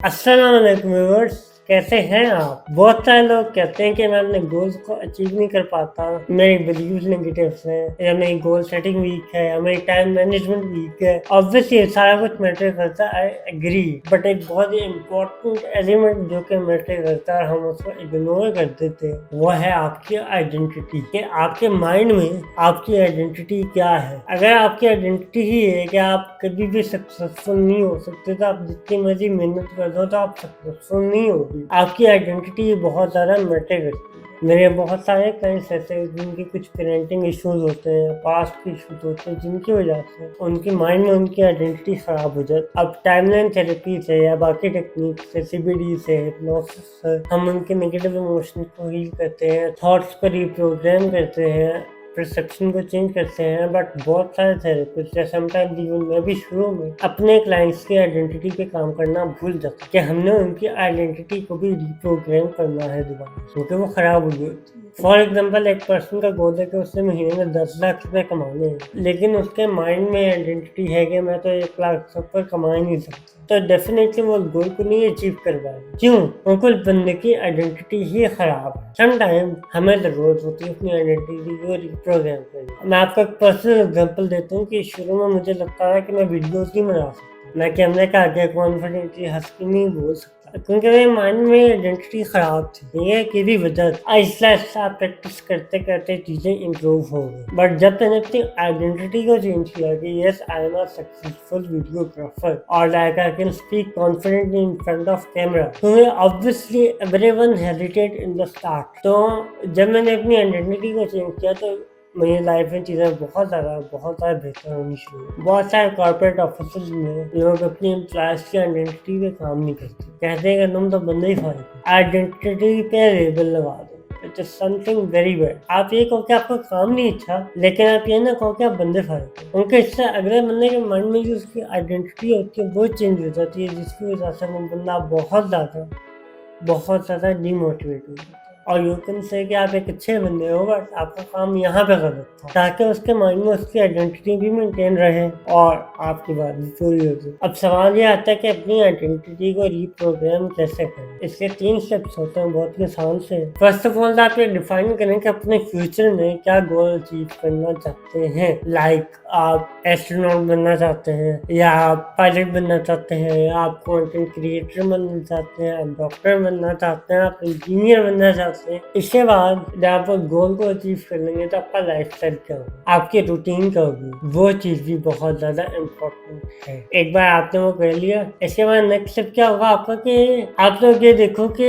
अस्सलाम वालेकुम व्यूअर्स, कैसे हैं आप? बहुत सारे लोग कहते हैं कि मैं अपने गोल्स को अचीव नहीं कर पाता, मेरी बिलीव्स नेगेटिव्स हैं, या मेरी गोल सेटिंग वीक है, या मेरी टाइम मैनेजमेंट वीक है। ऑब्वियसली सारा कुछ मैटर करता है, आई एग्री, बट एक बहुत ही इम्पोर्टेंट एलिमेंट जो कि मैटर करता है, हम उसको इग्नोर कर देते हैं, वो है आपकी आइडेंटिटी। कि आपके माइंड में आपकी आइडेंटिटी क्या है। अगर आपकी आइडेंटिटी ही है कि आप कभी भी सक्सेसफुल नहीं हो सकते, तो आप जितनी मर्जी मेहनत कर दो तो आप सक्सेसफुल नहीं होगी। आपकी आइडेंटिटी बहुत ज़्यादा मैटर करती है। मेरे बहुत सारे क्लाइंट्स ऐसे हैं जिनके कुछ पेरेंटिंग इश्यूज होते हैं, पास्ट के इश्यूज होते हैं, जिनकी वजह से उनकी माइंड में उनकी आइडेंटिटी खराब हो जाती है। अब टाइमलाइन थेरेपी से या बाकी टेक्निक से, CBD से, हिप्नोसिस से हम उनके नेगेटिव इमोशन को हील करते हैं, थॉट्स को रिप्रोग्राम करते हैं, परसेप्शन को चेंज करते हैं। बट बहुत सारे थेरेपिस्ट या समटाइम्स इवन मैं भी शुरू में अपने क्लाइंट्स की आइडेंटिटी पे काम करना भूल जाता कि हमने उनकी आइडेंटिटी को भी रिप्रोग्राम करना है दोबारा, क्योंकि वो खराब हो गई। फॉर एग्जाम्पल, एक पर्सन का गोल है कि उसने महीने में 10 लाख रुपए कमाने हैं, लेकिन उसके माइंड में आइडेंटिटी है कि मैं तो 1 लाख से ऊपर कमा ही नहीं सकता, तो डेफिनेटली वो गोल को नहीं अचीव कर पाएगा। क्यों? क्योंकि बंदे की आइडेंटिटी ही खराब है। समटाइम हमें जरूरत होती है अपनी आइडेंटिटी को रिप्रोग्राम करने। मैं आपको एक पर्सनल एग्जांपल देता हूँ कि शुरू में मुझे लगता था कि मैं वीडियोस नहीं बना सकता, मैं कैमरे का आगे कॉन्फिडेंटली हंस के नहीं बोल सकता, क्योंकि मेरे माइंड में आइडेंटिटी खराब थी। ये किसी वजह आहिस्ता आहिस्ता प्रैक्टिस करते करते चीजें इम्प्रूव हो गई। बट जब मैंने अपनी आइडेंटिटी को चेंज किया कि yes, I am a successful videographer और like I can speak confidently in front of camera, तो obviously everyone hesitate in the start. तो जब मैंने अपनी आइडेंटिटी को चेंज किया तो मेरी लाइफ में चीज़ें बहुत ज़्यादा बेहतर होनी शुरू हुई। बहुत सारे कॉर्पोरेट ऑफिस में लोग अपनी एम्प्लॉयज की आइडेंटिटी पे काम नहीं करते, कहते हैं कि तुम तो बंदे ही फालतू, आइडेंटिटी पे लेबल लगा दो। It is something very bad. आप ये कहो कि आपका काम नहीं अच्छा, लेकिन आप ये ना कहो कि आप बंदे फालतू, क्योंकि इससे अगले बंदे के मन में जो उसकी आइडेंटिटी होती है वो चेंज हो जाती है, जिसकी वजह से वो बंदा बहुत ज़्यादा डीमोटिवेट हो जाता है। और यू कैन से कि आप एक अच्छे बंदे हो, बट आपका काम यहाँ पे गलत था, ताकि उसके माइंड में उसकी आइडेंटिटी भी मेंटेन रहे और आपकी बात भी पूरी हो जाए। अब सवाल ये आता है कि अपनी आइडेंटिटी को रिप्रोग्राम कैसे करें। इसके 3 स्टेप्स होते हैं, बहुत ही आसान से। फर्स्ट ऑफ ऑल आप ये डिफाइन करें कि अपने फ्यूचर में क्या गोल अचीव करना चाहते हैं। लाइक आप एस्ट्रोनॉट बनना चाहते हैं, या आप पायलट बनना चाहते हैं, या आप कंटेंट क्रिएटर बनना चाहते हैं, आप डॉक्टर बनना चाहते हैं, आप इंजीनियर बनना चाहते हैं। इसके बाद जब आप गोल को अचीव कर लेंगे तो आपका लाइफस्टाइल क्या होगा, आपकी रूटीन क्या होगी, वो चीज भी बहुत ज्यादा इम्पोर्टेंट है। एक बार आपने वो कर लिया, इसके बाद नेक्स्ट स्टेप क्या होगा आपका कि आप लोग ये देखो कि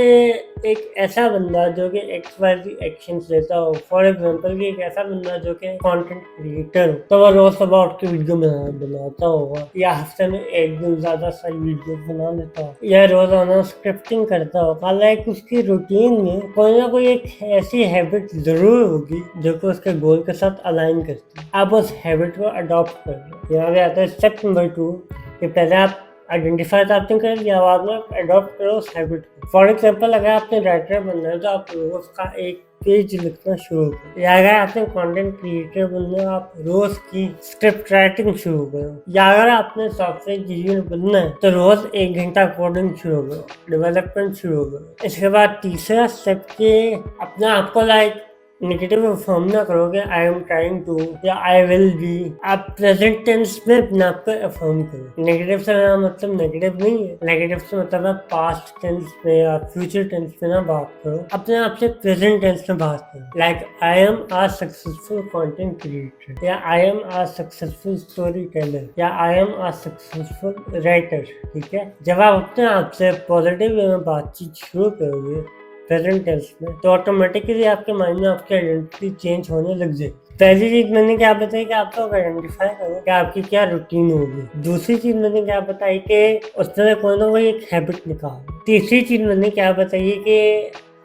एक ऐसा बंदा जो कि XYZ एक्शंस लेता हो। फॉर एग्जांपल कि एक ऐसा बंदा जो कि कंटेंट क्रिएटर हो, तो वो रोज सुबह उठ के वीडियो बनाता होगा, या हफ्ते में 1 दिन ज्यादा सारी वीडियो बना लेता हो, या रोजाना स्क्रिप्टिंग करता होगा। लाइक उसकी रूटीन में कोई ना कोई एक ऐसी हैबिट जरूर होगी जो कि उसके गोल के साथ अलाइन करती है। आप उस हैबिट को अडॉप्ट कर लो। यहाँ पे आता है स्टेप नंबर 2 कि पहले आप आइडेंटिफाई तो आपने कर लिया, बाद में अडॉप्ट करो उस हैबिट को। फॉर एग्जाम्पल, अगर आपने राइटर बनना है तो आप रोज का एक पेज लिखना शुरू करो, या अगर आपने कंटेंट क्रिएटर बनना है आप रोज की स्क्रिप्ट राइटिंग शुरू करो, या अगर आपने सॉफ्टवेयर इंजीनियर बनना है तो रोज 1 घंटा कोडिंग शुरू करो, डेवलपमेंट शुरू करो। इसके बाद तीसरा स्टेप के अपने आप को लाइक नेगेटिव फॉर्म ना करोगे, आई एम ट्राइंग टू या आई विल बी। आप प्रेजेंट टेंस में अपने आप को अफर्म करो। नेगेटिव से मतलब नेगेटिव नहीं है, नेगेटिव से मतलब आप पास्ट टेंस में या फ्यूचर टेंस में ना बात करो, अपने आप से प्रेजेंट टेंस में बात करो। Like I am a successful content creator, या I am a successful story teller, या I am a successful writer. ठीक है, जब आप अपने आप से पॉजिटिव वे में बातचीत शुरू करोगे प्रेजेंट टेंस में, तो ऑटोमेटिकली आपके माइंड में आपकी आइडेंटिटी चेंज होने लग जाएगी। पहली चीज मैंने क्या बताई कि आप लोग आइडेंटिफाई करो कि आपकी क्या रूटीन होगी। दूसरी चीज मैंने क्या बताई कि उसमें कोई ना कोई एक हैबिट निकालो। तीसरी चीज मैंने क्या बताई कि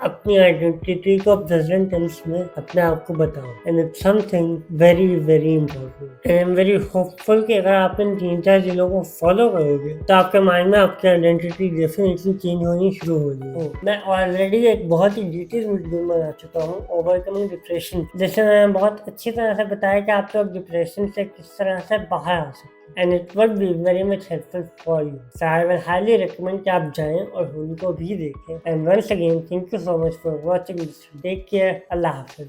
अपनी आइडेंटिटी को प्रेजेंट टेंस में अपने आप को बताओ। And it's something very very important. I am very hopeful कि अगर आप इन 3-4 चीजों को फॉलो करोगे तो आपके माइंड में आपकी आइडेंटिटी डेफिनेटली चेंज होनी शुरू हो जाएगी। मैं ऑलरेडी एक बहुत ही डिटेल वीडियो बना चुका हूँ ओवरकमिंग डिप्रेशन, जिसमें मैंने बहुत अच्छी तरह से बताया कि आप लोग डिप्रेशन से किस तरह से बाहर आ सकते हैं। And it would be very much helpful for you. So I will highly recommend कि आप जाएं और होली को भी देखें। And once again thank you so much for watching this. Take care. अल्लाह हाफिज।